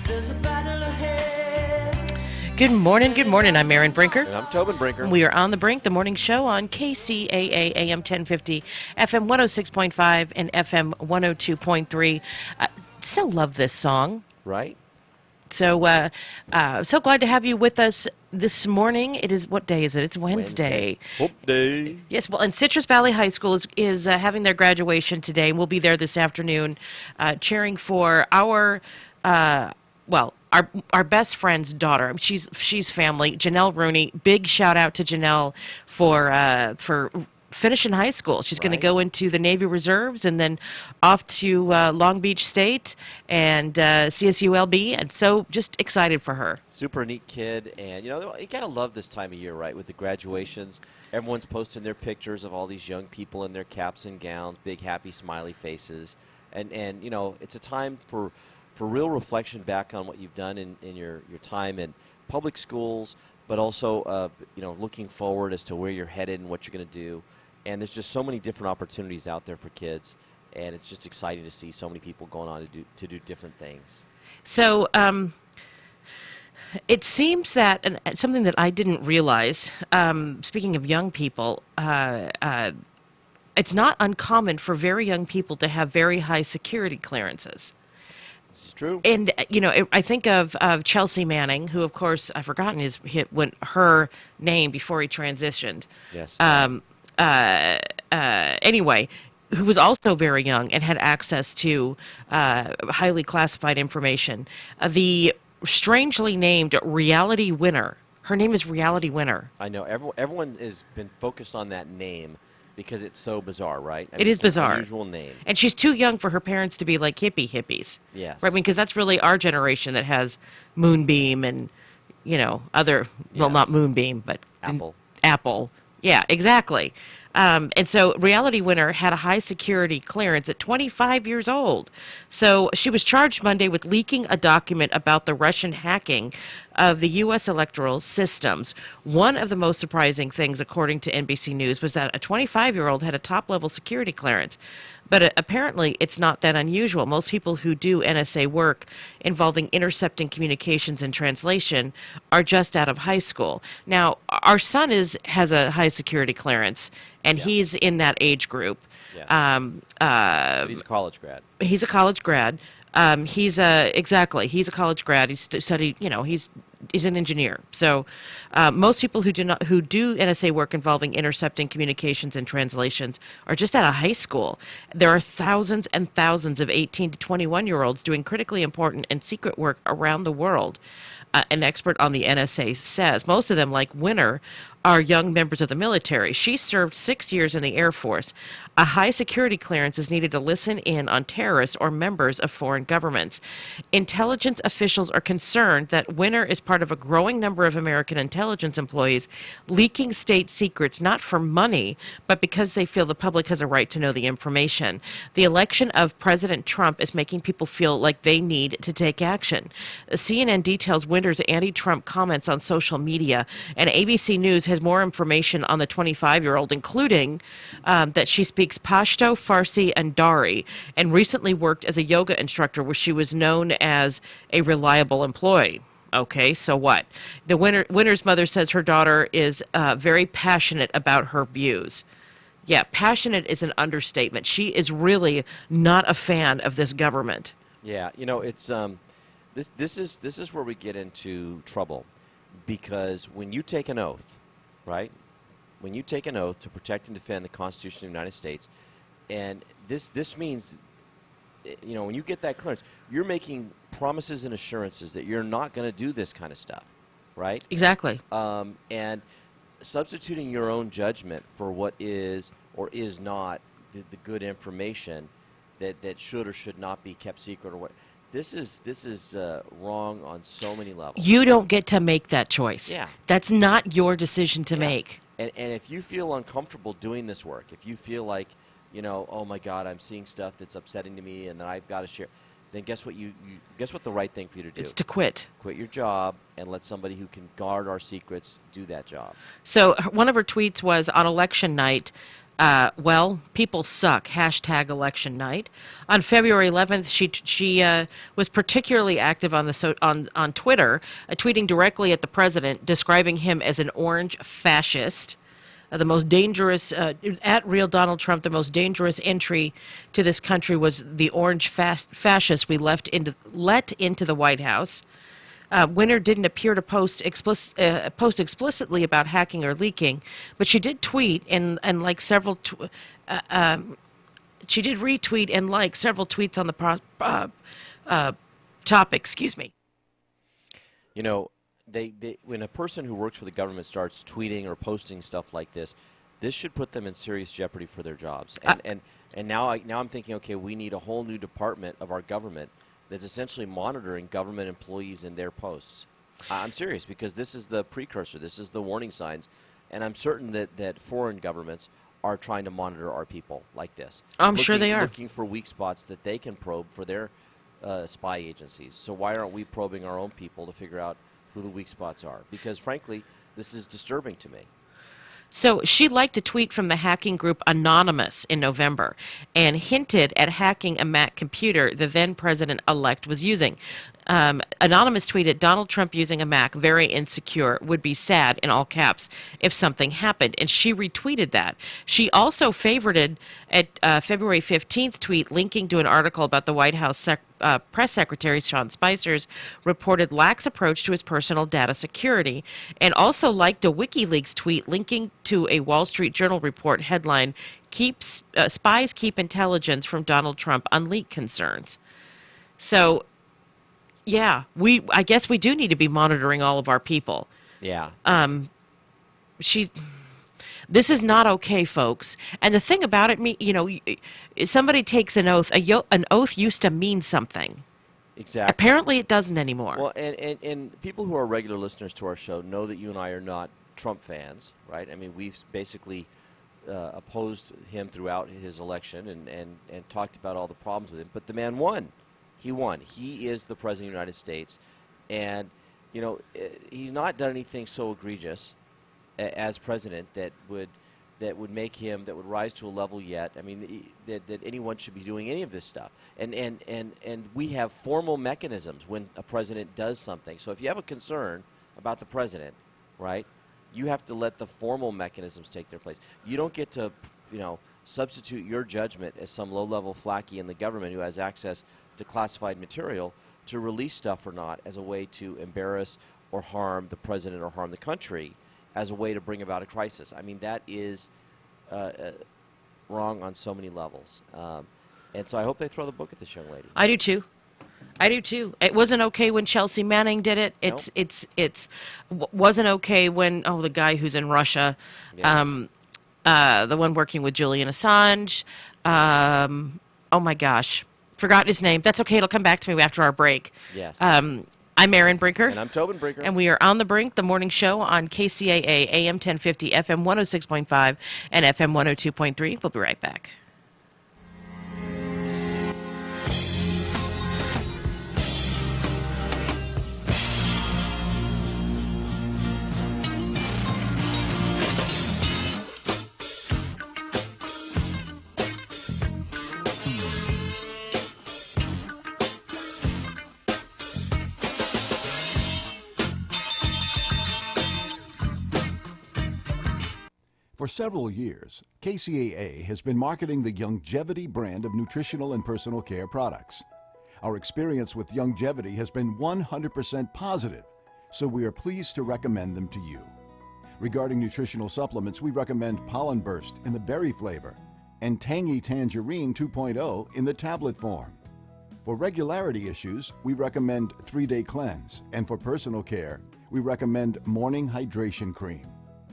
There's a battle ahead. Good morning, good morning. I'm Erin Brinker. And I'm Tobin Brinker. We are on the brink, the morning show on KCAA AM 1050, FM 106.5, and FM 102.3. So love this song. Right? So glad to have you with us this morning. It is, what day is it? It's Wednesday. Hump day. Yes, well, and Citrus Valley High School is having their graduation today, and we'll be there this afternoon cheering for our best friend's daughter. She's family, Janelle Rooney. Big shout out to Janelle for finishing high school. She's going to Right. go into the Navy Reserves and then off to Long Beach State and CSULB. And so just excited for her. Super neat kid. And, you gotta love this time of year, right? With the graduations. Everyone's posting their pictures of all these young people in their caps and gowns, big, happy, smiley faces. And it's a time for real reflection back on what you've done in your time in public schools, but also, looking forward as to where you're headed and what you're going to do. And there's just so many different opportunities out there for kids, and it's just exciting to see so many people going on to do different things. So it seems that, and something that I didn't realize, speaking of young people, it's not uncommon for very young people to have very high security clearances. This is true. And, I think of Chelsea Manning, who, of course, I've forgotten her name before he transitioned. Yes. Anyway, who was also very young and had access to highly classified information. The strangely named Reality Winner. Her name is Reality Winner. I know. Everyone has been focused on that name because it's so bizarre, right? It is bizarre. It's an unusual name. And she's too young for her parents to be like hippies. Yes. Right? I mean, because that's really our generation that has Moonbeam and, other, well, Yes. not Moonbeam, but Apple. Yeah, exactly. And so Reality Winner had a high security clearance at 25 years old. So she was charged Monday with leaking a document about the Russian hacking of the U.S. electoral systems. One of the most surprising things, according to NBC News, was that a 25-year-old had a top-level security clearance. But apparently, it's not that unusual. Most people who do NSA work involving intercepting communications and translation are just out of high school. Now, our son has a high security clearance, and he's in that age group. Yeah. But he's a college grad. He's a college grad. He's a college grad. He's studied. He's an engineer. So most people who do NSA work involving intercepting communications and translations are just out of high school. There are thousands and thousands of 18 to 21-year-olds doing critically important and secret work around the world. An expert on the NSA says most of them, like Winner, are young members of the military. She served 6 years in the Air Force. A high security clearance is needed to listen in on terrorists or members of foreign governments. Intelligence officials are concerned that Winner is part of a growing number of American intelligence employees leaking state secrets not for money, but because they feel the public has a right to know the information. The election of President Trump is making people feel like they need to take action. CNN details Winner's anti-Trump comments on social media, and ABC News has more information on the 25-year-old, including that she speaks Pashto, Farsi, and Dari, and recently worked as a yoga instructor where she was known as a reliable employee. Okay, so what? The Winner's mother says her daughter is very passionate about her views. Yeah, passionate is an understatement. She is really not a fan of this government. Yeah, it's this is where we get into trouble, because when you take an oath, right? When you take an oath to protect and defend the Constitution of the United States, and this means, when you get that clearance, you're making promises and assurances that you're not going to do this kind of stuff, right? Exactly. And substituting your own judgment for what is or is not the good information that should or should not be kept secret, or what. This is wrong on so many levels. You don't get to make that choice. Yeah. That's not your decision to make. And if you feel uncomfortable doing this work, if you feel like, oh my God, I'm seeing stuff that's upsetting to me and that I've got to share, then guess what guess what the right thing for you to do? It's to quit. Quit your job and let somebody who can guard our secrets do that job. So one of her tweets was, on election night, Well, people suck. Hashtag election night. On February 11th, she was particularly active on on Twitter, tweeting directly at the president, describing him as an orange fascist. The most dangerous, at real Donald Trump, the most dangerous entry to this country was the orange fascist we let into the White House. Winter didn't appear to post explicitly about hacking or leaking, but she did tweet and like she did retweet and like several tweets on the topic. Excuse me. You know, when a person who works for the government starts tweeting or posting stuff like this should put them in serious jeopardy for their jobs. And now I'm thinking, okay, we need a whole new department of our government that's essentially monitoring government employees in their posts. I'm serious, because this is the precursor. This is the warning signs. And I'm certain that foreign governments are trying to monitor our people like this. I'm sure they are. Looking for weak spots that they can probe for their spy agencies. So why aren't we probing our own people to figure out who the weak spots are? Because, frankly, this is disturbing to me. So she liked a tweet from the hacking group Anonymous in November and hinted at hacking a Mac computer the then president-elect was using. Anonymous tweeted, "Donald Trump using a Mac, very insecure, would be sad," in all caps, if something happened. And she retweeted that. She also favorited a February 15th tweet linking to an article about the White House press secretary Sean Spicer's reported lax approach to his personal data security, and also liked a WikiLeaks tweet linking to a Wall Street Journal report headline, "Spies Keep Intelligence from Donald Trump on Leak Concerns." So, yeah, I guess we do need to be monitoring all of our people. Yeah. This is not okay, folks. And the thing about it, somebody takes an oath. An oath used to mean something. Exactly. Apparently, it doesn't anymore. Well, and people who are regular listeners to our show know that you and I are not Trump fans, right? I mean, we've basically opposed him throughout his election and talked about all the problems with him. But the man won. He won. He is the president of the United States. And, he's not done anything so egregious as president that would make him, that would rise to a level yet. I mean, that anyone should be doing any of this stuff. And we have formal mechanisms when a president does something. So if you have a concern about the president, right, you have to let the formal mechanisms take their place. You don't get to, substitute your judgment as some low-level flaky in the government who has access to classified material to release stuff or not as a way to embarrass or harm the president or harm the country, as a way to bring about a crisis. I mean, that is wrong on so many levels. And so I hope they throw the book at this young lady. I do too. It wasn't okay when Chelsea Manning did it. It's wasn't okay when the guy who's in Russia, the one working with Julian Assange. Oh my gosh, forgot his name. That's okay. It'll come back to me after our break. Yes. I'm Erin Brinker. And I'm Tobin Brinker. And we are on the Brink, the morning show on KCAA, AM 1050, FM 106.5, and FM 102.3. We'll be right back. For several years, KCAA has been marketing the Youngevity brand of nutritional and personal care products. Our experience with Youngevity has been 100% positive, so we are pleased to recommend them to you. Regarding nutritional supplements, we recommend Pollen Burst in the berry flavor and Tangy Tangerine 2.0 in the tablet form. For regularity issues, we recommend 3-Day Cleanse, and for personal care, we recommend Morning Hydration Cream.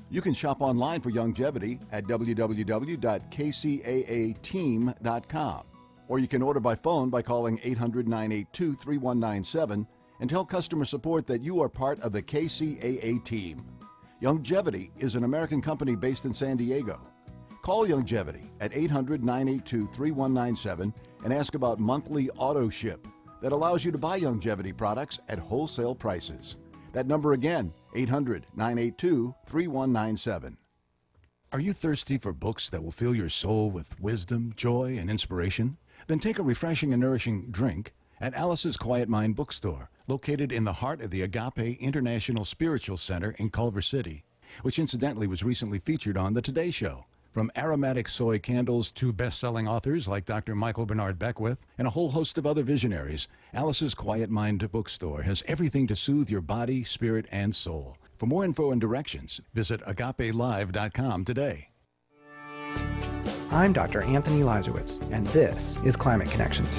You can shop online for Youngevity at www.kcaateam.com, or you can order by phone by calling 800-982-3197 and tell customer support that you are part of the KCAA team. Youngevity is an American company based in San Diego. Call Youngevity at 800-982-3197 and ask about monthly auto ship that allows you to buy Youngevity products at wholesale prices. That number again, 800-982-3197. Are you thirsty for books that will fill your soul with wisdom, joy, and inspiration? Then take a refreshing and nourishing drink at Alice's Quiet Mind Bookstore, located in the heart of the Agape International Spiritual Center in Culver City, which incidentally was recently featured on The Today Show. From aromatic soy candles to best-selling authors like Dr. Michael Bernard Beckwith and a whole host of other visionaries, Alice's Quiet Mind Bookstore has everything to soothe your body, spirit, and soul. For more info and directions, visit agapelive.com today. I'm Dr. Anthony Lazarowitz, and this is Climate Connections.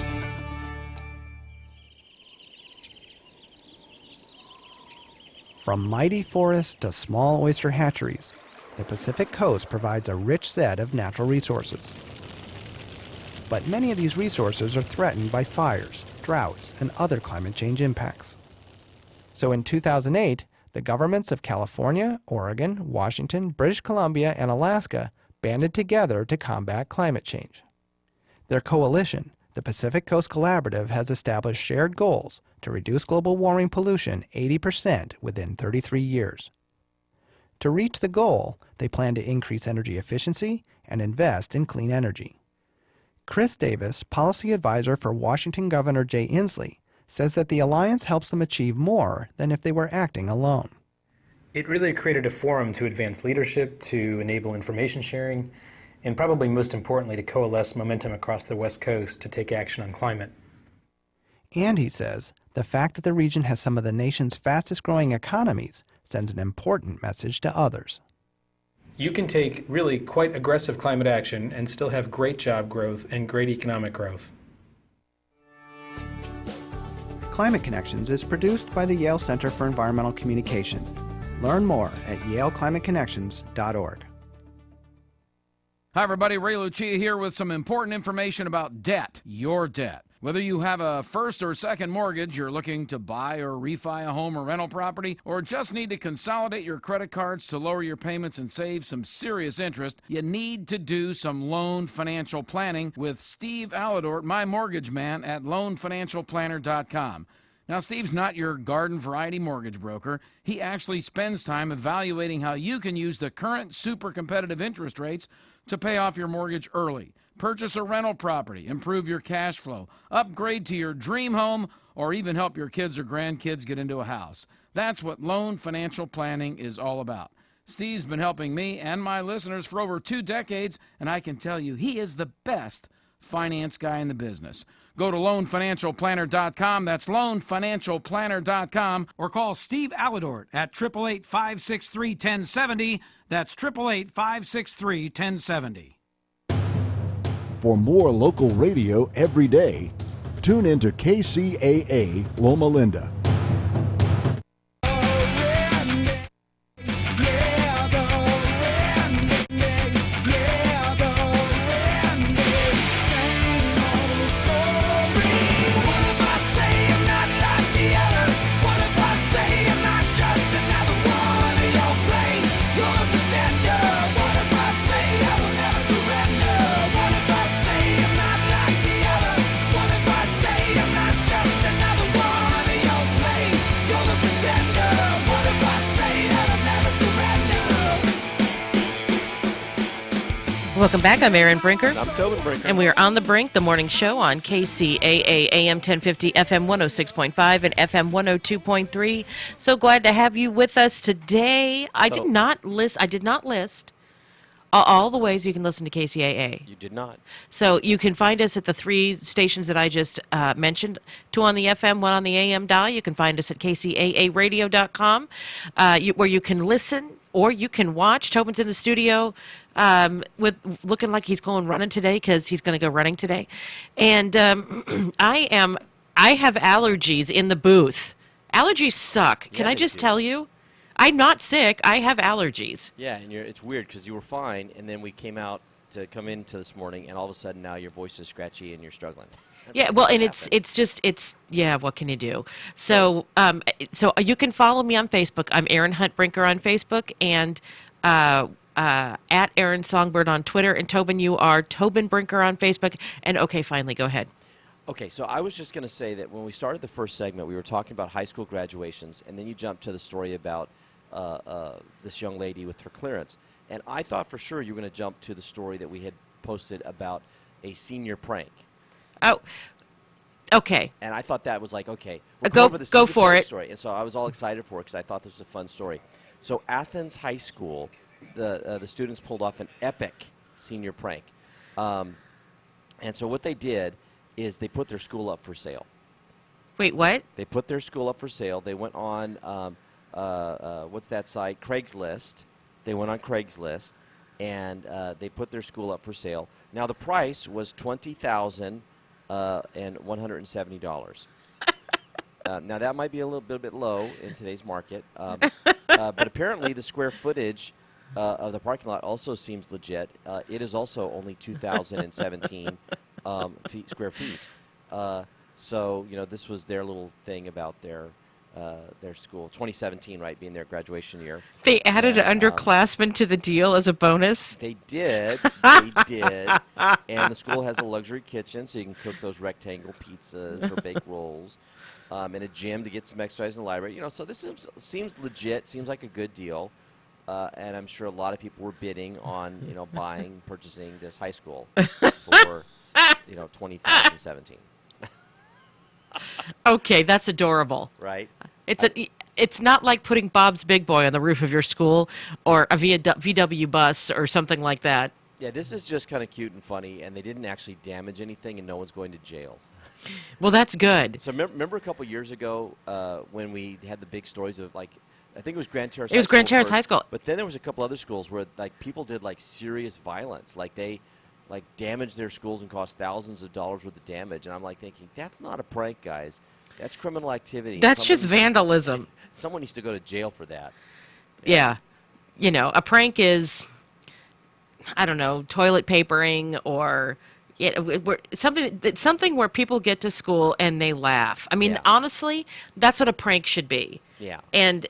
From mighty forests to small oyster hatcheries, the Pacific Coast provides a rich set of natural resources. But many of these resources are threatened by fires, droughts, and other climate change impacts. So in 2008, the governments of California, Oregon, Washington, British Columbia, and Alaska banded together to combat climate change. Their coalition, the Pacific Coast Collaborative, has established shared goals to reduce global warming pollution 80% within 33 years. To reach the goal, they plan to increase energy efficiency and invest in clean energy. Chris Davis, policy advisor for Washington Governor Jay Inslee, says that the alliance helps them achieve more than if they were acting alone. It really created a forum to advance leadership, to enable information sharing, and probably most importantly to coalesce momentum across the West Coast to take action on climate. And he says, the fact that the region has some of the nation's fastest growing economies sends an important message to others. You can take really quite aggressive climate action and still have great job growth and great economic growth. Climate Connections is produced by the Yale Center for Environmental Communication. Learn more at yaleclimateconnections.org. Hi everybody, Ray Lucia here with some important information about debt, your debt. Whether you have a first or second mortgage, you're looking to buy or refi a home or rental property, or just need to consolidate your credit cards to lower your payments and save some serious interest, you need to do some loan financial planning with Steve Alladort, my mortgage man at loanfinancialplanner.com. Now, Steve's not your garden variety mortgage broker. He actually spends time evaluating how you can use the current super competitive interest rates to pay off your mortgage early, purchase a rental property, improve your cash flow, upgrade to your dream home, or even help your kids or grandkids get into a house. That's what loan financial planning is all about. Steve's been helping me and my listeners for over 2 decades, and I can tell you he is the best finance guy in the business. Go to loanfinancialplanner.com. That's loanfinancialplanner.com. Or call Steve Alladort at 888-563-1070. That's 888-563-1070. For more local radio every day, tune into KCAA Loma Linda. Welcome back. I'm Erin Brinker. I'm Tobin Brinker. And we are on the brink, the morning show on KCAA AM 1050, FM 106.5, and FM 102.3. So glad to have you with us today. I did not list all the ways you can listen to KCAA. You did not. So you can find us at the 3 stations that I just mentioned, 2 on the FM, 1 on the AM dial. You can find us at kcaaradio.com, where you can listen or you can watch. Tobin's in the studio with looking like he's going running today because he's going to go running today. And I have allergies in the booth. Allergies suck. Can I just tell you? I'm not sick. I have allergies. Yeah, and it's weird because you were fine, and then we came out to come into this morning, and all of a sudden now your voice is scratchy and you're struggling. Yeah, well, and it's what can you do? So so you can follow me on Facebook. I'm Erin Hunt Brinker on Facebook, and at Erin Songbird on Twitter. And Tobin, you are Tobin Brinker on Facebook. And okay, finally, go ahead. Okay, so I was just going to say that when we started the first segment, we were talking about high school graduations, and then you jumped to the story about this young lady with her clearance. And I thought for sure you were going to jump to the story that we had posted about a senior prank. Oh, okay. And I thought that was like, okay, we're Go- going over the go senior for prank it. story. And so I was all excited for it because I thought this was a fun story. So Athens High School, the students pulled off an epic senior prank. And so what they did is they put their school up for sale. Wait, what? They put their school up for sale. They went on, what's that site? Craigslist. They went on Craigslist, and they put their school up for sale. Now, the price was $20,170. Now, that might be a little bit low in today's market, but apparently the square footage of the parking lot also seems legit. It is also only 2,017 square feet. So, this was their little thing about their school. 2017, right, being their graduation year. They added And, an underclassman to the deal as a bonus? They did. They did. And the school has a luxury kitchen, so you can cook those rectangle pizzas or bake rolls, and a gym to get some exercise in the library. So this seems legit, seems like a good deal. And I'm sure a lot of people were bidding on, purchasing this high school for, 2017. Okay, that's adorable. Right? It's not like putting Bob's Big Boy on the roof of your school or a VW bus or something like that. Yeah, this is just kind of cute and funny, and they didn't actually damage anything, and no one's going to jail. Well, that's good. So remember a couple years ago when we had the big stories of, I think it was Grand Terrace. It was Grand Terrace first, High School. But then there was a couple other schools where people did serious violence, they damaged their schools and caused thousands of dollars worth of damage. And I'm thinking, that's not a prank, guys. That's criminal activity. That's just vandalism. Someone needs to go to jail for that. Yeah. A prank is, I don't know, toilet papering or something where people get to school and they laugh. I mean, Yeah. honestly, that's what a prank should be. Yeah. And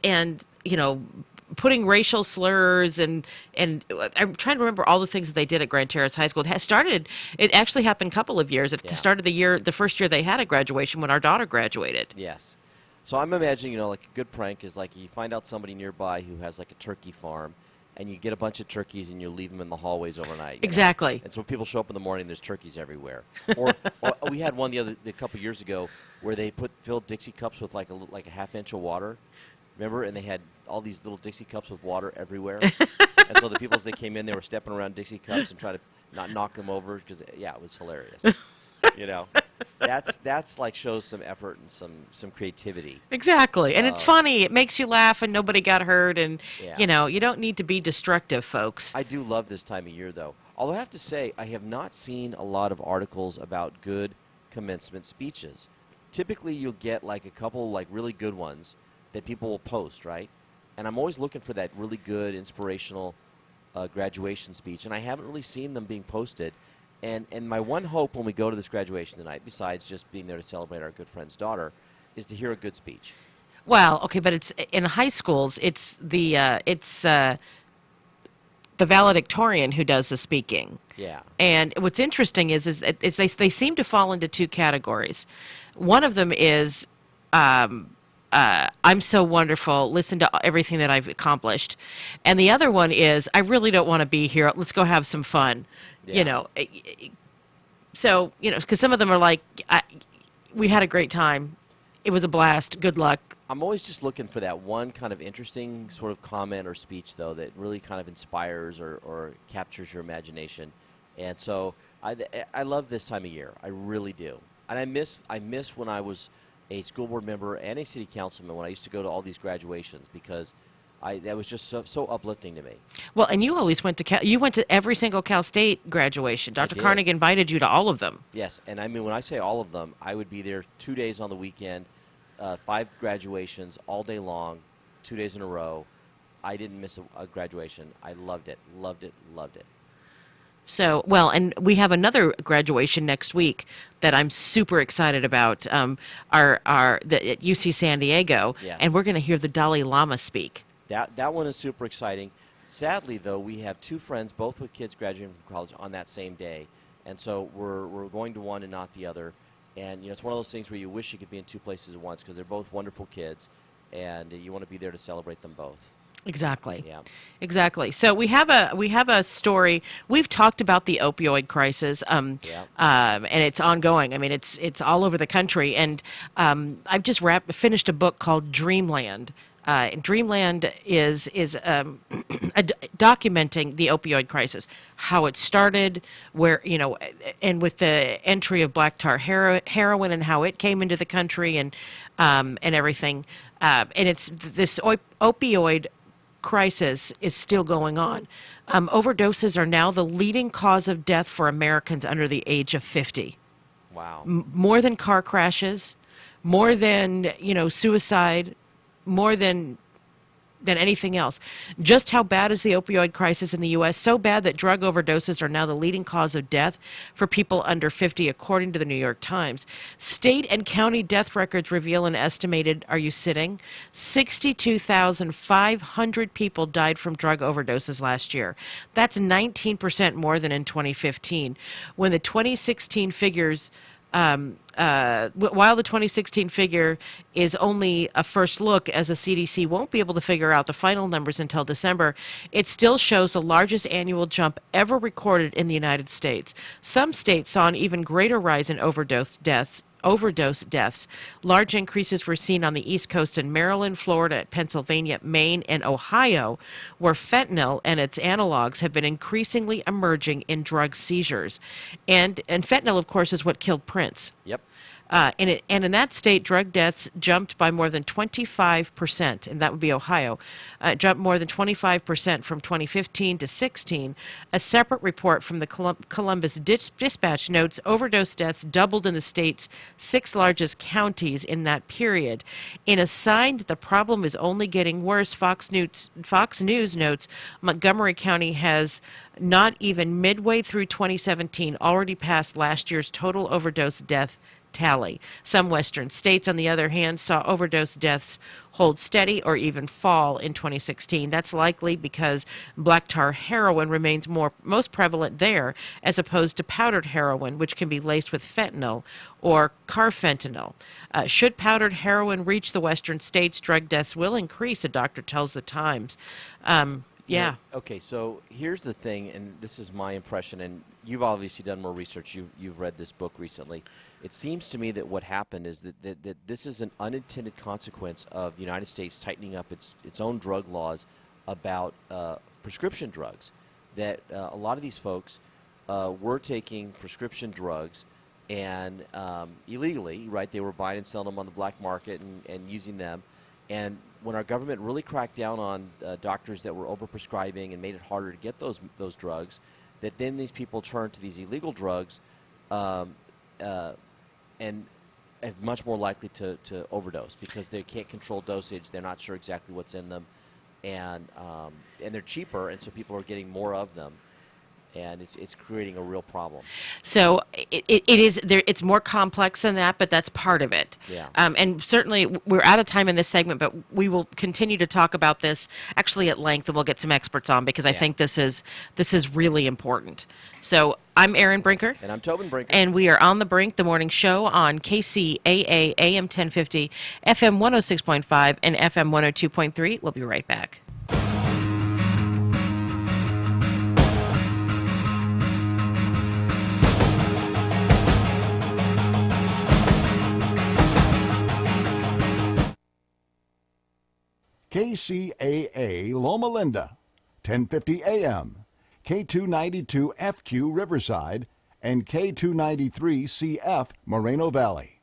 putting racial slurs and I'm trying to remember all the things that they did at Grand Terrace High School. It actually happened a couple of years. It Yeah. started the first year they had a graduation when our daughter graduated. Yes. So I'm imagining, a good prank is you find out somebody nearby who has a turkey farm, and you get a bunch of turkeys and you leave them in the hallways overnight. Exactly. And so when people show up in the morning, there's turkeys everywhere. Or we had one a couple years ago where they filled Dixie cups with like a half inch of water. Remember? And they had all these little Dixie cups with water everywhere. And so the people, as they came in, they were stepping around Dixie cups and trying to not knock them over because, it was hilarious. That's shows some effort and some creativity. Exactly. And it's funny. It makes you laugh and nobody got hurt. And, Yeah. you don't need to be destructive, folks. I do love this time of year, though. Although I have to say, I have not seen a lot of articles about good commencement speeches. Typically, you'll get a couple really good ones that people will post, right? And I'm always looking for that really good, inspirational graduation speech, and I haven't really seen them being posted. And my one hope when we go to this graduation tonight, besides just being there to celebrate our good friend's daughter, is to hear a good speech. Well, okay, but it's in high schools. It's the valedictorian who does the speaking. Yeah. And what's interesting is they seem to fall into two categories. One of them is I'm so wonderful. Listen to everything that I've accomplished. And the other one is I really don't want to be here. Let's go have some fun. Yeah. So, because some of them are we had a great time. It was a blast. Good luck. I'm always just looking for that one kind of interesting sort of comment or speech, though, that really kind of inspires or captures your imagination. And so I love this time of year. I really do. And I miss when I was a school board member and a city councilman when I used to go to all these graduations because that was just so uplifting to me. Well, and you always went to every single Cal State graduation. Dr. did. Carnig invited you to all of them. Yes, and I mean when I say all of them, I would be there 2 days on the weekend, 5 graduations all day long, 2 days in a row. I didn't miss a graduation. I loved it, loved it, loved it. So, well, and we have another graduation next week that I'm super excited about. At UC San Diego, Yes. and we're going to hear the Dalai Lama speak. That one is super exciting. Sadly, though, we have 2 friends, both with kids graduating from college on that same day, and so we're going to one and not the other. And it's one of those things where you wish you could be in 2 places at once because they're both wonderful kids, and you want to be there to celebrate them both. Exactly. Yeah. Exactly. So we have a story. We've talked about the opioid crisis, and it's ongoing. I mean, it's all over the country. And I've just finished a book called Dreamland. Dreamland is documenting the opioid crisis, how it started, where and with the entry of black tar heroin and how it came into the country and everything. And it's this opioid crisis is still going on. Overdoses are now the leading cause of death for Americans under the age of 50. Wow. More than car crashes, more than suicide, more than anything else. Just how bad is the opioid crisis in the U.S.? So bad that drug overdoses are now the leading cause of death for people under 50, according to the New York Times. State and county death records reveal an estimated, are you sitting, 62,500 people died from drug overdoses last year. That's 19% more than in 2015. When the 2016 figures while the 2016 figure is only a first look, as the CDC won't be able to figure out the final numbers until December, it still shows the largest annual jump ever recorded in the United States. Some states saw an even greater rise in overdose deaths. Large increases were seen on the East Coast in Maryland, Florida, Pennsylvania, Maine, and Ohio, where fentanyl and its analogs have been increasingly emerging in drug seizures. And fentanyl, of course, is what killed Prince. Yep. And in that state, drug deaths jumped by more than 25%, and that would be Ohio, jumped more than 25% from 2015 to 16. A separate report from the Columbus Dispatch notes overdose deaths doubled in the state's 6 largest counties in that period. In a sign that the problem is only getting worse, Fox News notes Montgomery County has not even midway through 2017 already passed last year's total overdose death tally. Some western states, on the other hand, saw overdose deaths hold steady or even fall in 2016. That's likely because black tar heroin remains most prevalent there, as opposed to powdered heroin, which can be laced with fentanyl or carfentanil. Should powdered heroin reach the western states, drug deaths will increase, a doctor tells the Times. Yeah. Okay, so here's the thing, and this is my impression, and you've obviously done more research. You've read this book recently. It seems to me that what happened is that this is an unintended consequence of the United States tightening up its own drug laws about prescription drugs. That a lot of these folks were taking prescription drugs and illegally, right? They were buying and selling them on the black market and using them. And when our government really cracked down on doctors that were overprescribing and made it harder to get those drugs, that then these people turned to these illegal drugs and are much more likely to overdose because they can't control dosage. They're not sure exactly what's in them, and they're cheaper, and so people are getting more of them. And it's creating a real problem. So it is there. It's more complex than that, but that's part of it. Yeah. And certainly we're out of time in this segment, but we will continue to talk about this actually at length, and we'll get some experts on because I think this is really important. So I'm Erin Brinker. And I'm Tobin Brinker. And we are on the Brink, the morning show on KCAA AM 1050, FM 106.5, and FM 102.3. We'll be right back. KCAA Loma Linda, 1050 AM, K292FQ Riverside, and K293CF Moreno Valley.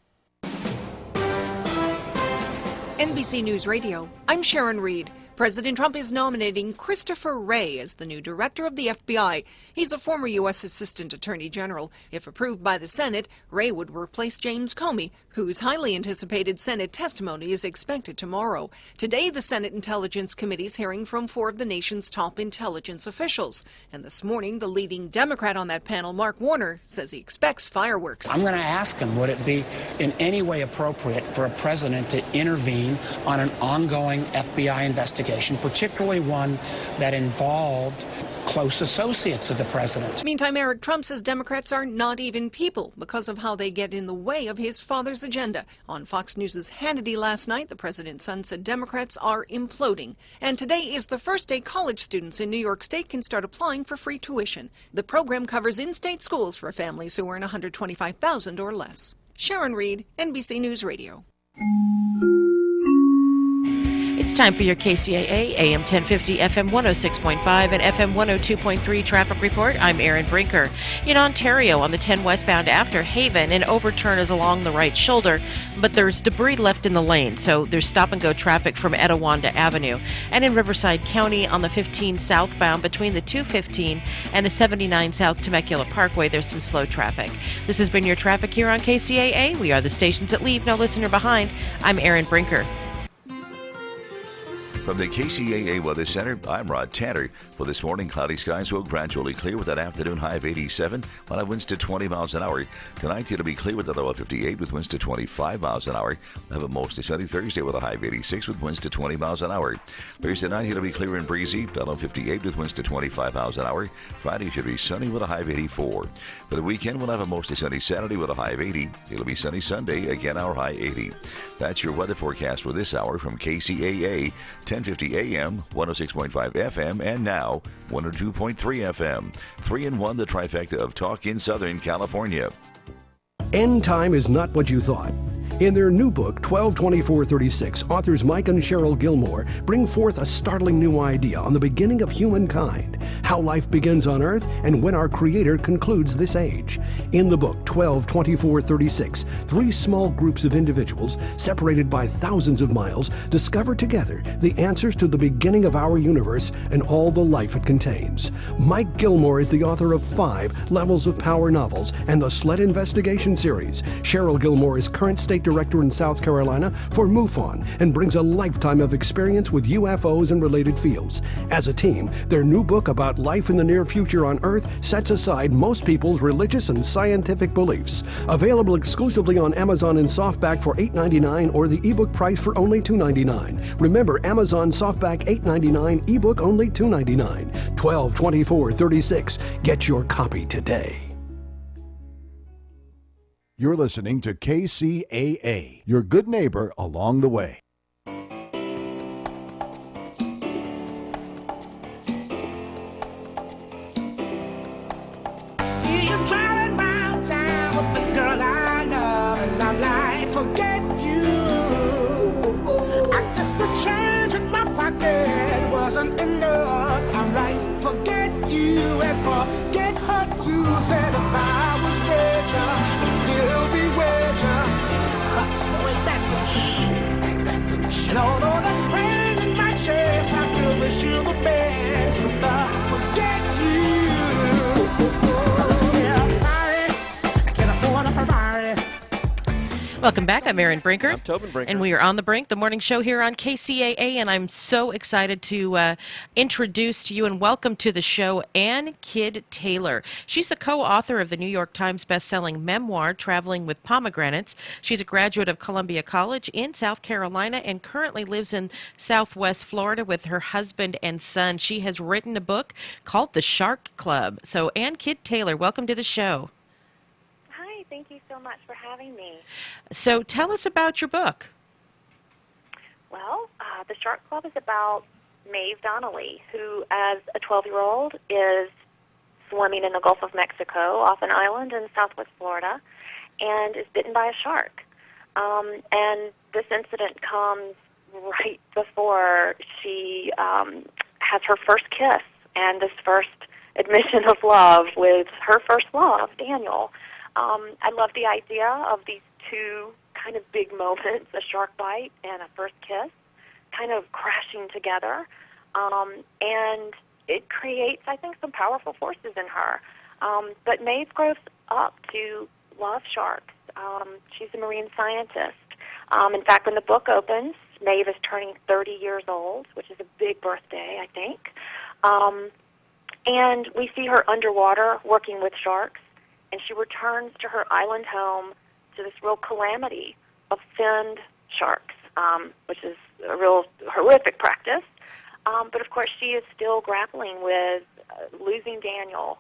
NBC News Radio, I'm Sharon Reed. President Trump is nominating Christopher Wray as the new director of the FBI. He's a former U.S. Assistant Attorney General. If approved by the Senate, Wray would replace James Comey, whose highly anticipated Senate testimony is expected tomorrow. Today, the Senate Intelligence Committee is hearing from 4 of the nation's top intelligence officials. And this morning, the leading Democrat on that panel, Mark Warner, says he expects fireworks. I'm going to ask him, would it be in any way appropriate for a president to intervene on an ongoing FBI investigation investigation, particularly one that involved close associates of the president. Meantime, Eric Trump says Democrats are not even people because of how they get in the way of his father's agenda. On Fox News' Hannity last night, the president's son said Democrats are imploding. And today is the first day college students in New York State can start applying for free tuition. The program covers in-state schools for families who earn $125,000 or less. Sharon Reed, NBC News Radio. It's time for your KCAA AM 1050, FM 106.5, and FM 102.3 traffic report. I'm Erin Brinker. In Ontario, on the 10 westbound after Haven, an overturn is along the right shoulder, but there's debris left in the lane, so there's stop-and-go traffic from Etiwanda Avenue. And in Riverside County, on the 15 southbound between the 215 and the 79 South Temecula Parkway, there's some slow traffic. This has been your traffic here on KCAA. We are the stations that leave no listener behind. I'm Erin Brinker. From the KCAA Weather Center, I'm Rod Tanner. For this morning, cloudy skies will gradually clear with an afternoon high of 87, while at winds to 20 miles an hour. Tonight, it'll be clear with a low of 58 with winds to 25 miles an hour. We'll have a mostly sunny Thursday with a high of 86 with winds to 20 miles an hour. Thursday night, it'll be clear and breezy, a low of 58 with winds to 25 miles an hour. Friday should be sunny with a high of 84. For the weekend, we'll have a mostly sunny Saturday with a high of 80. It'll be sunny Sunday, again our high 80. That's your weather forecast for this hour from KCAA, 1050 AM, 106.5 FM, and now 102.3 FM. 3-in-1, the trifecta of talk in Southern California. End time is not what you thought. In their new book, 122436, authors Mike and Cheryl Gilmore bring forth a startling new idea on the beginning of humankind, how life begins on Earth and when our Creator concludes this age. In the book, 122436, three small groups of individuals, separated by thousands of miles, discover together the answers to the beginning of our universe and all the life it contains. Mike Gilmore is the author of 5 Levels of Power novels and the Sled Investigation series. Cheryl Gilmore is current state director in South Carolina for MUFON and brings a lifetime of experience with UFOs and related fields. As a team, their new book about life in the near future on Earth sets aside most people's religious and scientific beliefs. Available exclusively on Amazon in softback for $8.99 or the ebook price for only $2.99. Remember, Amazon softback $8.99, ebook only $2.99. 122436. Get your copy today. You're listening to KCAA, your good neighbor along the way. See you driving round town with the girl I love, and I'm like, forget you. I guess the change in my pocket wasn't enough. I'm like, forget you and forget her too. Said if I was richer, I'd still be richer. But wait, that's some shit. And although there's pain in my chest, I still wish you the best. But forget you. Welcome back. I'm Erin Brinker. I'm Tobin Brinker. And we are on the brink, the morning show here on KCAA, and I'm so excited to introduce to you and welcome to the show Ann Kidd Taylor. She's the co-author of the New York Times bestselling memoir, Traveling with Pomegranates. She's a graduate of Columbia College in South Carolina and currently lives in Southwest Florida with her husband and son. She has written a book called The Shark Club. So Ann Kidd Taylor, welcome to the show. Thank you so much for having me. So tell us about your book. Well, The Shark Club is about Maeve Donnelly, who, as a 12-year-old, is swimming in the Gulf of Mexico off an island in southwest Florida and is bitten by a shark. And this incident comes right before she has her first kiss and this first admission of love with her first love, Daniel. I love the idea of these two kind of big moments, a shark bite and a first kiss, kind of crashing together. And it creates, I think, some powerful forces in her. But Maeve grows up to love sharks. She's a marine scientist. In fact, when the book opens, Maeve is turning 30 years old, which is a big birthday, I think. And we see her underwater working with sharks. And she returns to her island home to this real calamity of finned sharks. which is a real horrific practice. But of course, she is still grappling with losing Daniel.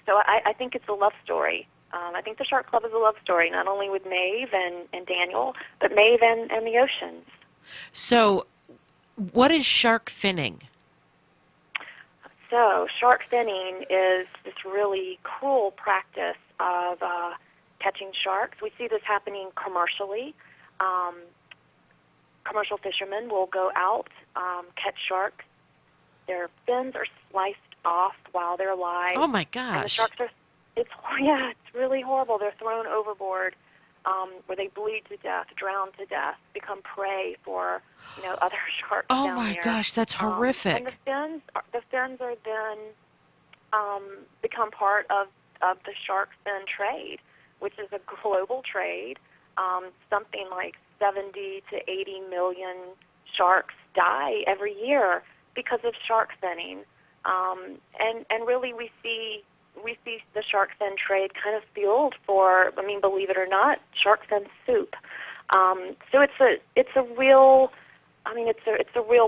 So I think it's a love story. I think the Shark Club is a love story, not only with Maeve and Daniel, but Maeve and the oceans. So, what is shark finning? So, shark finning is this really cruel practice of catching sharks. We see this happening commercially. Commercial fishermen will go out, catch sharks. Their fins are sliced off while they're alive. Oh my And the gosh! sharks are, it's really horrible. They're thrown overboard, where they bleed to death, drown to death, become prey for other sharks Oh down my there. gosh, that's horrific. And the fins are then become part of the shark fin trade, which is a global trade. Something like 70 to 80 million sharks die every year because of shark finning. And really we see the shark fin trade kind of fueled for, believe it or not, shark fin soup. So it's a real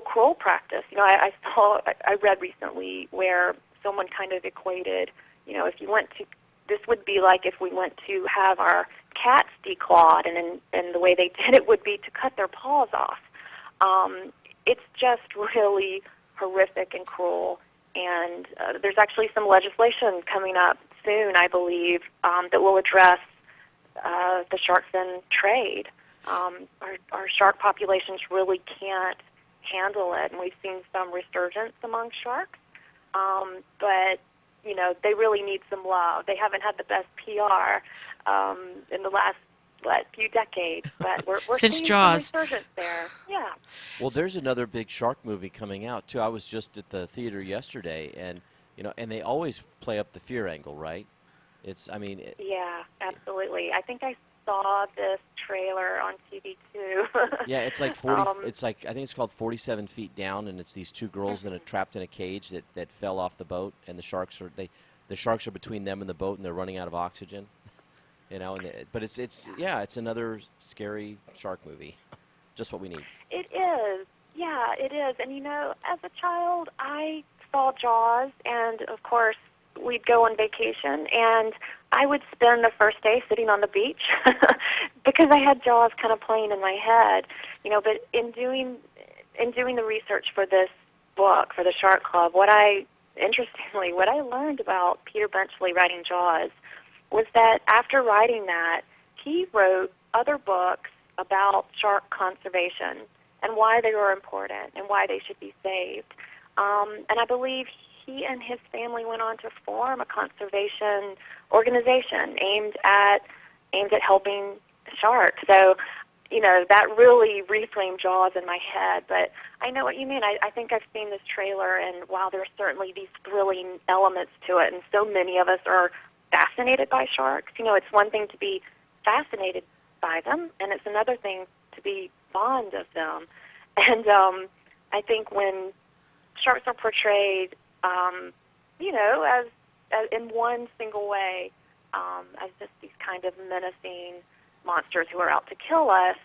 cruel practice. I read recently where someone kind of equated, if you went to, this would be like if we went to have our cats declawed, and the way they did it would be to cut their paws off. It's just really horrific and cruel. And there's actually some legislation coming up soon, I believe, that will address the shark fin trade. Our shark populations really can't handle it, and we've seen some resurgence among sharks. But they really need some love. They haven't had the best PR in the last few decades, but we're Since seeing Jaws. some resurgence there. Yeah. Well, there's another big shark movie coming out too. I was just at the theater yesterday, and and they always play up the fear angle, right? Yeah, absolutely. I think I saw this trailer on TV too. Yeah, it's like 40. It's like, I think it's called 47 Feet Down, and it's these two girls trapped in a cage that fell off the boat, and the sharks are between them and the boat, and they're running out of oxygen. But it's another scary shark movie. Just what we need. It is. Yeah, it is. And as a child, I saw Jaws, and of course, we'd go on vacation, and I would spend the first day sitting on the beach because I had Jaws kind of playing in my head. But in doing the research for this book, for the Shark Club, what I learned about Peter Benchley writing Jaws was that after writing that, he wrote other books about shark conservation and why they were important and why they should be saved. And I believe he and his family went on to form a conservation organization aimed at helping sharks. So, that really reframed Jaws in my head. But I know what you mean. I think I've seen this trailer, and while there's certainly these thrilling elements to it, and so many of us are fascinated by sharks, it's one thing to be fascinated by them, and it's another thing to be fond of them. And I think when sharks are portrayed, as in one single way, as just these kind of menacing monsters who are out to kill us,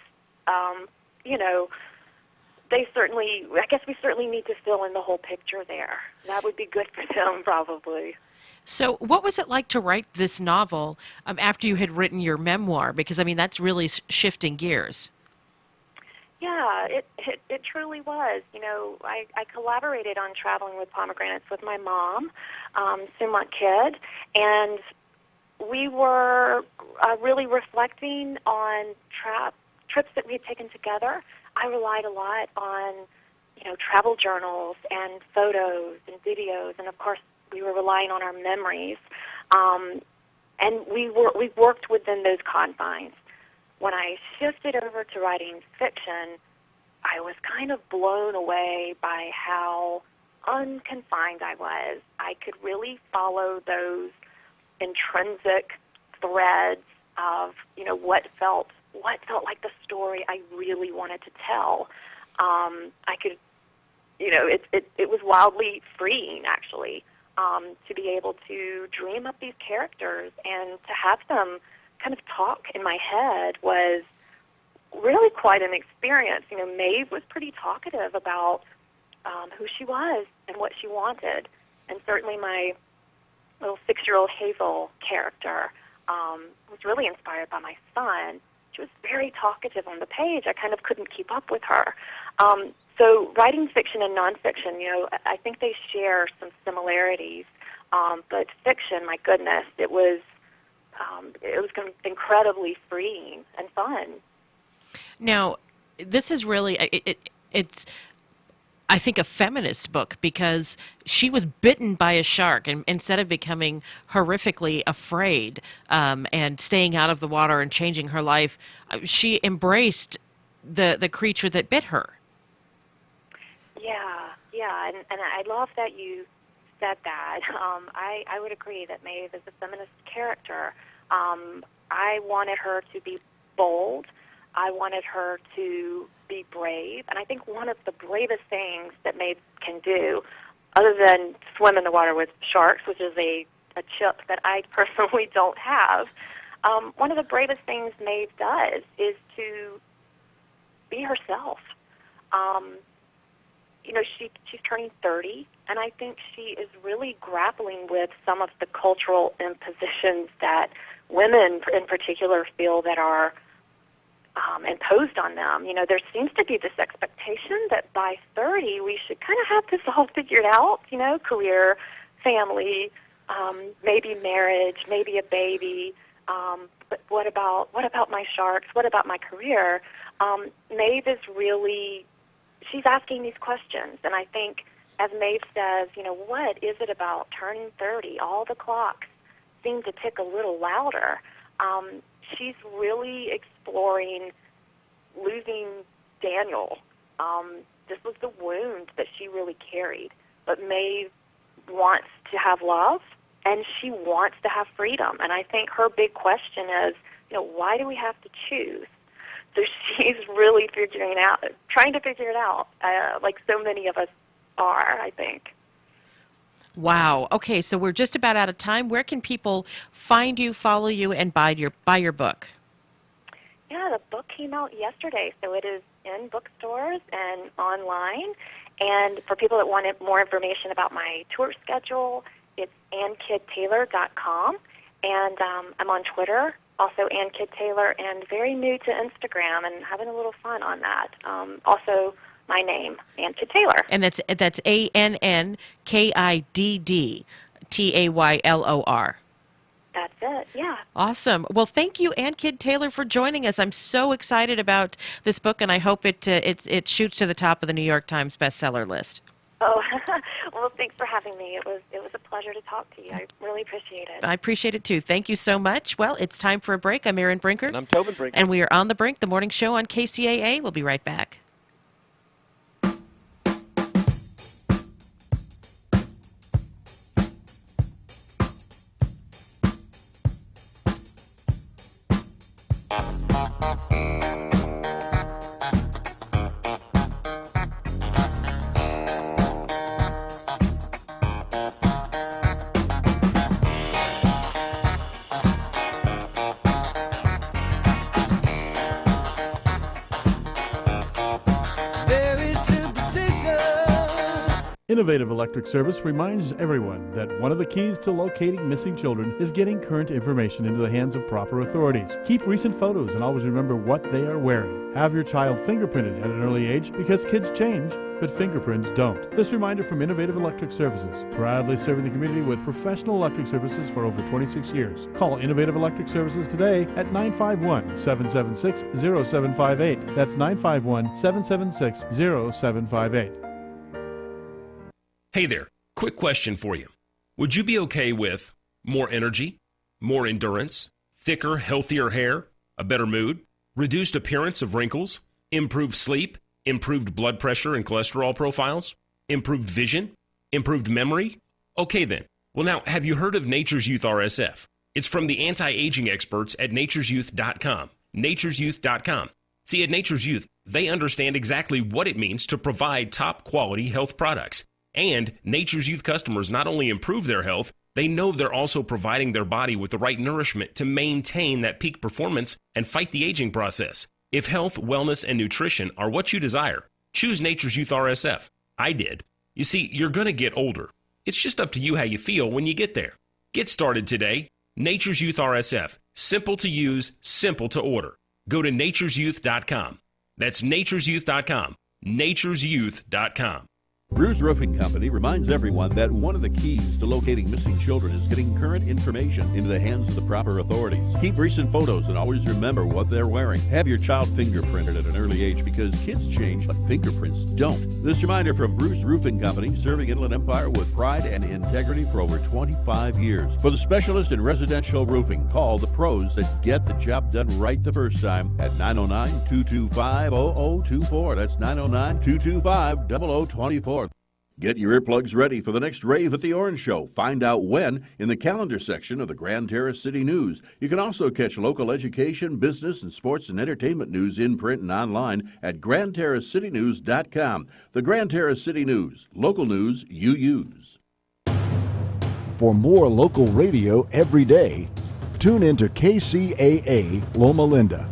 we certainly need to fill in the whole picture there. That would be good for them, probably. So, what was it like to write this novel after you had written your memoir? Because that's really shifting gears. Yeah, it truly was. I collaborated on Traveling with Pomegranates with my mom, Sumont Kidd, and we were really reflecting on trips that we had taken together. I relied a lot on, travel journals and photos and videos, and of course we were relying on our memories. And we worked within those confines. When I shifted over to writing fiction, I was kind of blown away by how unconfined I was. I could really follow those intrinsic threads of, what felt like the story I really wanted to tell. I could, it was wildly freeing, actually, to be able to dream up these characters and to have them kind of talk in my head was really quite an experience. You know, Maeve was pretty talkative about who she was and what she wanted. And certainly my little 6-year-old Hazel character was really inspired by my son. She was very talkative on the page. I kind of couldn't keep up with her. So writing fiction and nonfiction, you know, I think they share some similarities. But fiction, my goodness, it was incredibly freeing and fun. Now, this is really it's I think a feminist book, because she was bitten by a shark, and instead of becoming horrifically afraid and staying out of the water and changing her life, she embraced the creature that bit her. Yeah, and I love that you said that. I would agree that Maeve is a feminist character. I wanted her to be bold. I wanted her to be brave. And I think one of the bravest things that Maeve can do, other than swim in the water with sharks, which is a chip that I personally don't have, one of the bravest things Maeve does is to be herself. You know, she's turning 30, and I think she is really grappling with some of the cultural impositions that women in particular feel that are imposed on them. You know, there seems to be this expectation that by 30 we should kind of have this all figured out, you know, career, family, maybe marriage, maybe a baby, but what about my sharks? What about my career? Maeve is really, she's asking these questions, and I think, as Maeve says, you know, what is it about turning 30? All the clocks seem to tick a little louder. She's really exploring losing Daniel. This was the wound that she really carried. But Maeve wants to have love, and she wants to have freedom. And I think her big question is, you know, why do we have to choose? So she's really trying to figure it out, like so many of us are, I think. Wow. Okay, so we're just about out of time. Where can people find you, follow you, and buy your book? Yeah, the book came out yesterday, so it is in bookstores and online. And for people that wanted more information about my tour schedule, it's AnnKidTaylor.com. And I'm on Twitter, also AnnKidTaylor, and very new to Instagram and having a little fun on that. Also, my name, Ann Kidd Taylor. And that's AnnKiddTaylor. That's it, yeah. Awesome. Well, thank you, Ann Kidd Taylor, for joining us. I'm so excited about this book, and I hope it shoots to the top of the New York Times bestseller list. Oh, well, thanks for having me. It was a pleasure to talk to you. I really appreciate it. I appreciate it, too. Thank you so much. Well, it's time for a break. I'm Erin Brinker. And I'm Tobin Brinker. And we are on The Brink, the morning show on KCAA. We'll be right back. Innovative Electric Service reminds everyone that one of the keys to locating missing children is getting current information into the hands of proper authorities. Keep recent photos and always remember what they are wearing. Have your child fingerprinted at an early age because kids change, but fingerprints don't. This reminder from Innovative Electric Services, proudly serving the community with professional electric services for over 26 years. Call Innovative Electric Services today at 951-776-0758. That's 951-776-0758. Hey there, quick question for you. Would you be okay with more energy, more endurance, thicker, healthier hair, a better mood, reduced appearance of wrinkles, improved sleep, improved blood pressure and cholesterol profiles, improved vision, improved memory? Okay then. Well now, have you heard of Nature's Youth RSF? It's from the anti-aging experts at nature'syouth.com. nature'syouth.com. See, at Nature's Youth, they understand exactly what it means to provide top quality health products. And Nature's Youth customers not only improve their health, they know they're also providing their body with the right nourishment to maintain that peak performance and fight the aging process. If health, wellness, and nutrition are what you desire, choose Nature's Youth RSF. I did. You see, you're going to get older. It's just up to you how you feel when you get there. Get started today. Nature's Youth RSF. Simple to use, simple to order. Go to naturesyouth.com. That's naturesyouth.com. naturesyouth.com. Bruce Roofing Company reminds everyone that one of the keys to locating missing children is getting current information into the hands of the proper authorities. Keep recent photos and always remember what they're wearing. Have your child fingerprinted at an early age because kids change, but fingerprints don't. This reminder from Bruce Roofing Company, serving Inland Empire with pride and integrity for over 25 years. For the specialist in residential roofing, call the pros that get the job done right the first time at 909-225-0024. That's 909-225-0024. Get your earplugs ready for the next rave at the Orange Show. Find out when in the calendar section of the Grand Terrace City News. You can also catch local education, business, and sports and entertainment news in print and online at grandterracecitynews.com. The Grand Terrace City News, local news you use. For more local radio every day, tune into KCAA Loma Linda.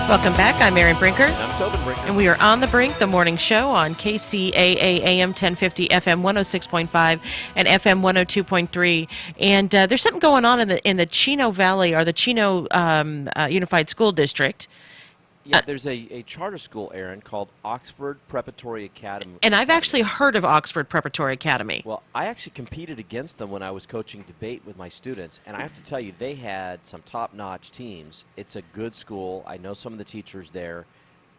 Welcome back. I'm Erin Brinker. I'm Tobin Brinker. And we are on the Brink, the morning show on KCAA AM 1050, FM 106.5, and FM 102.3. And there's something going on in the Chino Valley, or the Chino Unified School District. Yeah, there's a charter school, Aaron, called Oxford Preparatory Academy. And I've actually heard of Oxford Preparatory Academy. Well, I actually competed against them when I was coaching debate with my students, and I have to tell you, they had some top-notch teams. It's a good school. I know some of the teachers there,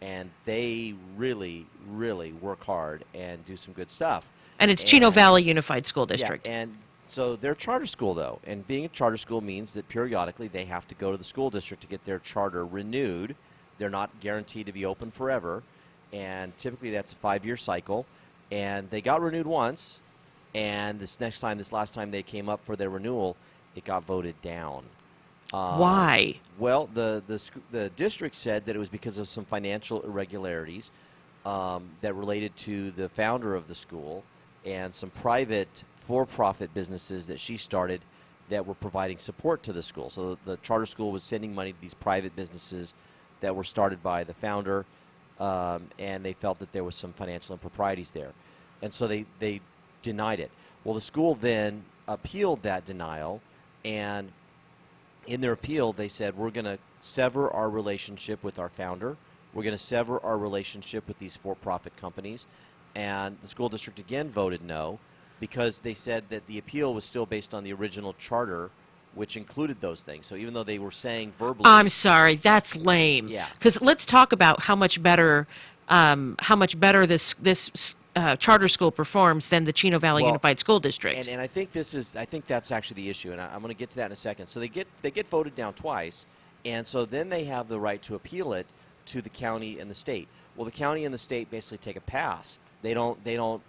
and they really, really work hard and do some good stuff. And it's Chino Valley Unified School District. Yeah, and so they're a charter school, though, and being a charter school means that periodically they have to go to the school district to get their charter renewed. They're not guaranteed to be open forever, and typically that's a 5-year cycle. And they got renewed once, and this last time they came up for their renewal, it got voted down. Why? Well, the district said that it was because of some financial irregularities that related to the founder of the school and some private for-profit businesses that she started that were providing support to the school. So the charter school was sending money to these private businesses that were started by the founder, and they felt that there was some financial improprieties there. And so they denied it. Well, the school then appealed that denial, and in their appeal they said, we're going to sever our relationship with our founder. We're going to sever our relationship with these for-profit companies. And the school district again voted no, because they said that the appeal was still based on the original charter, which included those things. So even though they were saying verbally... I'm sorry, that's lame. Yeah. Because let's talk about how much better this charter school performs than the Chino Valley Unified School District. And I think that's actually the issue, and I'm going to get to that in a second. So they get voted down twice, and so then they have the right to appeal it to the county and the state. Well, the county and the state basically take a pass. They don't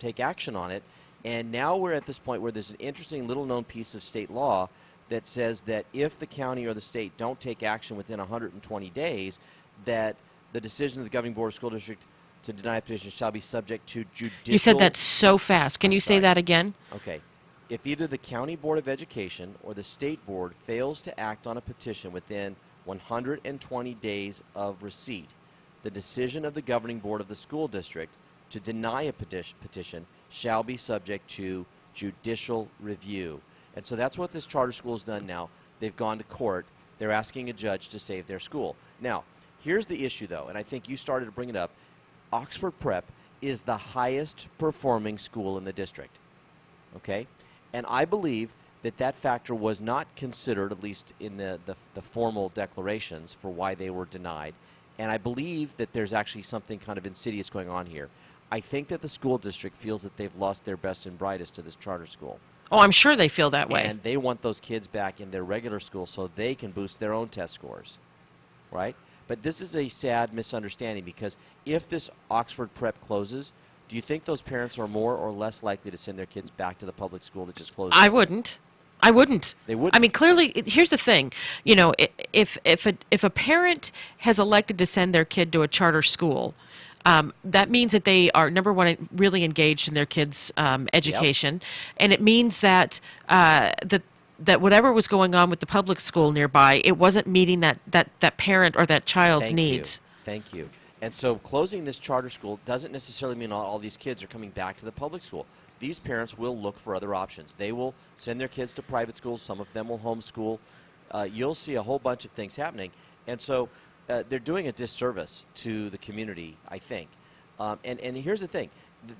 take action on it. And now we're at this point where there's an interesting little-known piece of state law that says that if the county or the state don't take action within 120 days, that the decision of the governing board of school district to deny a petition shall be subject to judicial... You said that so fast. Can you say that again? Okay. If either the county board of education or the state board fails to act on a petition within 120 days of receipt, the decision of the governing board of the school district to deny a petition shall be subject to judicial review. And so that's what this charter school has done now. They've gone to court. They're asking a judge to save their school. Now, Here's the issue, though, and I think you started to bring it up. Oxford Prep is the highest performing school in the district, okay? And I believe that factor was not considered, at least in the formal declarations, for why they were denied. And I believe that there's actually something kind of insidious going on here. I think that the school district feels that they've lost their best and brightest to this charter school. Oh, I'm sure they feel that way. And they want those kids back in their regular school so they can boost their own test scores, right? But this is a sad misunderstanding, because if this Oxford Prep closes, do you think those parents are more or less likely to send their kids back to the public school that just closed? I wouldn't. I wouldn't. They wouldn't. I mean, clearly, here's the thing. You know, if a parent has elected to send their kid to a charter school, that means that they are, number one, really engaged in their kids' education, and it means that that whatever was going on with the public school nearby, it wasn't meeting that parent or that child's needs. Thank you. And so closing this charter school doesn't necessarily mean all these kids are coming back to the public school. These parents will look for other options. They will send their kids to private schools. Some of them will homeschool. You'll see a whole bunch of things happening. And so they're doing a disservice to the community, I think. And here's the thing.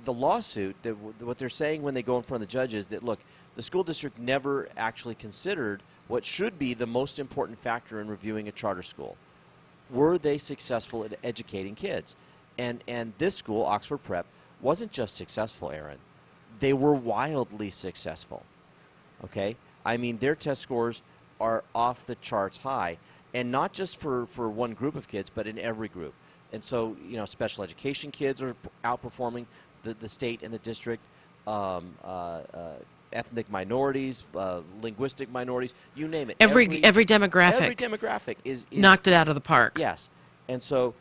The lawsuit, what they're saying when they go in front of the judge is that, look, the school district never actually considered what should be the most important factor in reviewing a charter school. Were they successful at educating kids? And this school, Oxford Prep, wasn't just successful, Aaron. They were wildly successful, okay? I mean, their test scores are off the charts high, and not just for one group of kids, but in every group. And so, you know, special education kids are outperforming the state and the district, ethnic minorities, linguistic minorities, you name it. Every demographic. Every demographic is knocked it out of the park. Yes. And so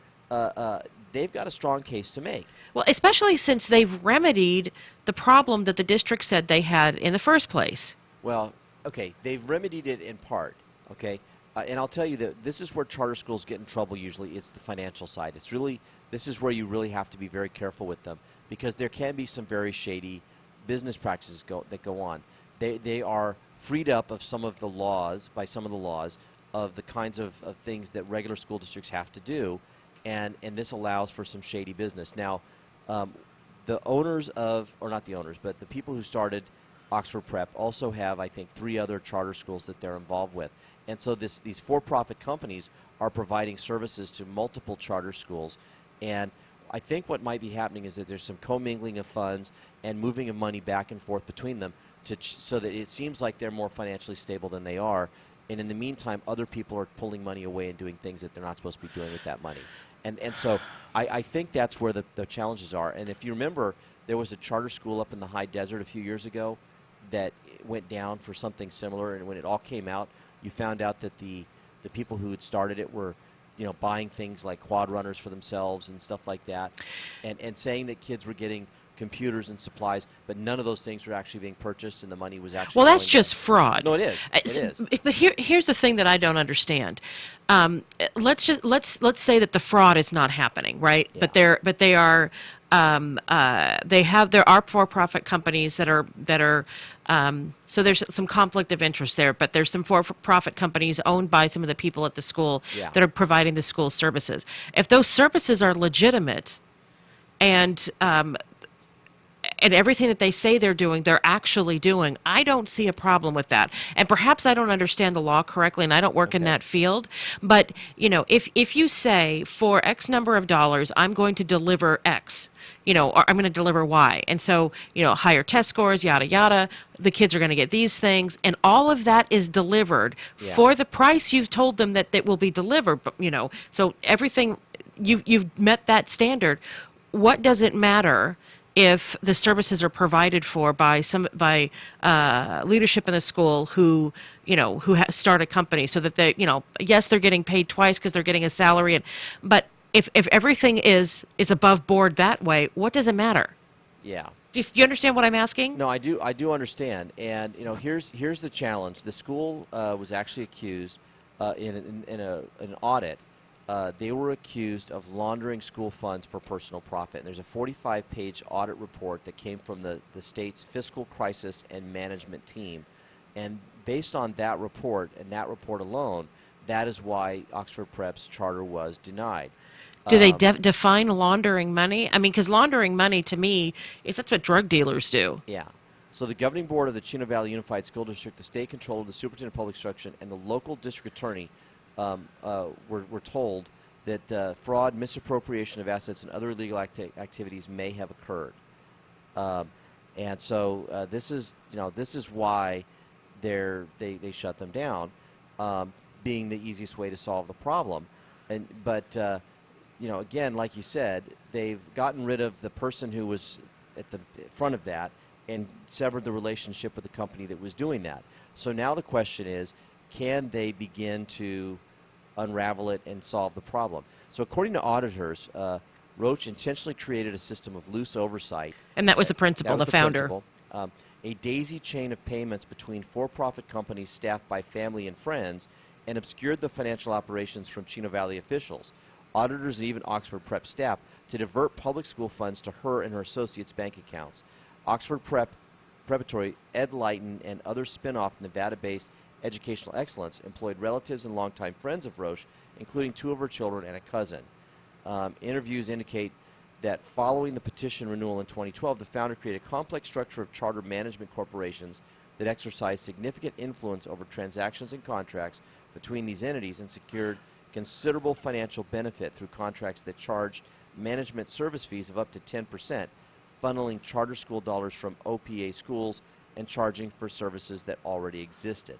they've got a strong case to make. Well, especially since they've remedied the problem that the district said they had in the first place. Well, okay, they've remedied it in part, okay? And I'll tell you that this is where charter schools get in trouble usually. It's the financial side. This is where you really have to be very careful with them, because there can be some very shady business practices that go on. They are freed up of some of the laws, of the kinds of things that regular school districts have to do, and this allows for some shady business. Now, the owners or not the owners, but the people who started Oxford Prep also have, I think, 3 other charter schools that they're involved with. And so these for-profit companies are providing services to multiple charter schools. And I think what might be happening is that there's some commingling of funds and moving of money back and forth between them so that it seems like they're more financially stable than they are. And in the meantime, other people are pulling money away and doing things that they're not supposed to be doing with that money. And so I think that's where the challenges are. And if you remember, there was a charter school up in the high desert a few years ago that went down for something similar. And when it all came out, you found out that the people who had started it were, you know, buying things like quad runners for themselves and stuff like that, and saying that kids were getting computers and supplies, but none of those things were actually being purchased, and the money was actually. Well, that's just fraud. No, it is. It is. But here's the thing that I don't understand. Let's say that the fraud is not happening, right? Yeah. But there are for-profit companies that are so there's some conflict of interest there, but there's some for-profit companies owned by some of the people at the school that are providing the school services. If those services are legitimate and everything that they say they're doing, they're actually doing, I don't see a problem with that. And perhaps I don't understand the law correctly, and I don't work in that field. But, you know, if you say for X number of dollars, I'm going to deliver X, you know, or I'm going to deliver Y. And so, you know, higher test scores, yada, yada, the kids are going to get these things. And all of that is delivered for the price you've told them that will be delivered. But, you know, so everything, you've met that standard. What does it matter if the services are provided for by leadership in the school who start a company, so that they, you know, yes, they're getting paid twice because they're getting a salary, but if everything is above board that way, what does it matter? Yeah. Do you understand what I'm asking? No, I do understand, and you know, here's the challenge. The school was actually accused in an audit. They were accused of laundering school funds for personal profit. And there's a 45-page audit report that came from the state's fiscal crisis and management team. And based on that report and that report alone, that is why Oxford Prep's charter was denied. Do they define laundering money? I mean, because laundering money to me that's what drug dealers do. Yeah. So the governing board of the Chino Valley Unified School District, the state controller, the superintendent of public instruction, and the local district attorney were told that fraud, misappropriation of assets, and other illegal activities may have occurred. And so this is why they shut them down, being the easiest way to solve the problem. But again, like you said, they've gotten rid of the person who was at the front of that and severed the relationship with the company that was doing that. So now the question is, can they begin to unravel it and solve the problem? So according to auditors, Roche intentionally created a system of loose oversight. And that was the principal, the founder. A daisy chain of payments between for-profit companies staffed by family and friends, and obscured the financial operations from Chino Valley officials, auditors, and even Oxford Prep staff to divert public school funds to her and her associates' bank accounts. Oxford Preparatory, Ed Lighton, and other spin-off Nevada-based educational excellence employed relatives and longtime friends of Roche, including 2 of her children and a cousin. Interviews indicate that following the petition renewal in 2012, the founder created a complex structure of charter management corporations that exercised significant influence over transactions and contracts between these entities and secured considerable financial benefit through contracts that charged management service fees of up to 10%, funneling charter school dollars from OPA schools and charging for services that already existed.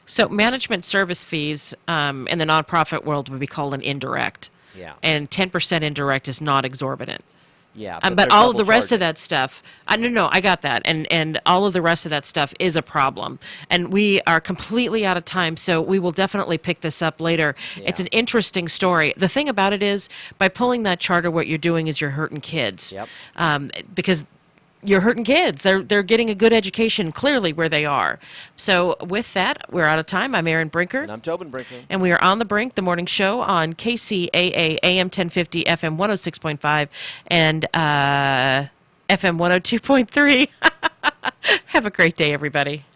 So management service fees in the nonprofit world would be called an indirect. Yeah. And 10% indirect is not exorbitant. Yeah. But all of the rest of that stuff, no, I got that. And all of the rest of that stuff is a problem. And we are completely out of time, so we will definitely pick this up later. Yeah. It's an interesting story. The thing about it is, by pulling that charter, what you're doing is you're hurting kids. Yep. Because you're hurting kids. They're getting a good education clearly where they are. So with that, we're out of time. I'm Erin Brinker. And I'm Tobin Brinker. And we are on The Brink, the morning show on KCAA AM 1050, FM 106.5, and FM 102.3. Have a great day, everybody.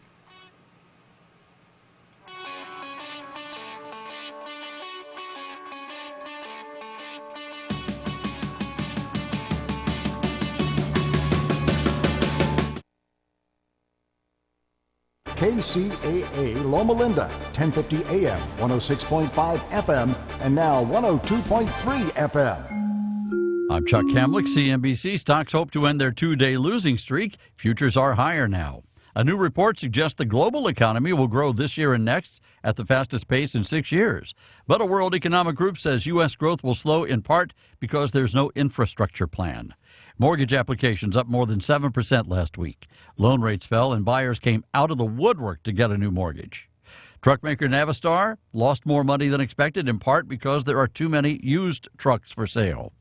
KCAA Loma Linda, 1050 AM, 106.5 FM, and now 102.3 FM. I'm Chuck Hamlick, CNBC. Stocks hope to end their 2-day losing streak. Futures are higher now. A new report suggests the global economy will grow this year and next at the fastest pace in 6 years. But a World Economic Group says U.S. growth will slow in part because there's no infrastructure plan. Mortgage applications up more than 7% last week. Loan rates fell and buyers came out of the woodwork to get a new mortgage. Truckmaker Navistar lost more money than expected, in part because there are too many used trucks for sale.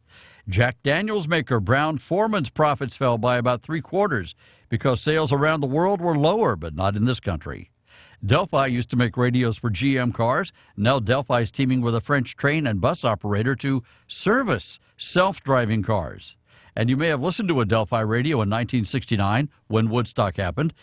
Jack Daniels maker Brown-Forman's profits fell by about 3/4 because sales around the world were lower, but not in this country. Delphi used to make radios for GM cars. Now Delphi is teaming with a French train and bus operator to service self-driving cars. And you may have listened to a Delphi radio in 1969 when Woodstock happened.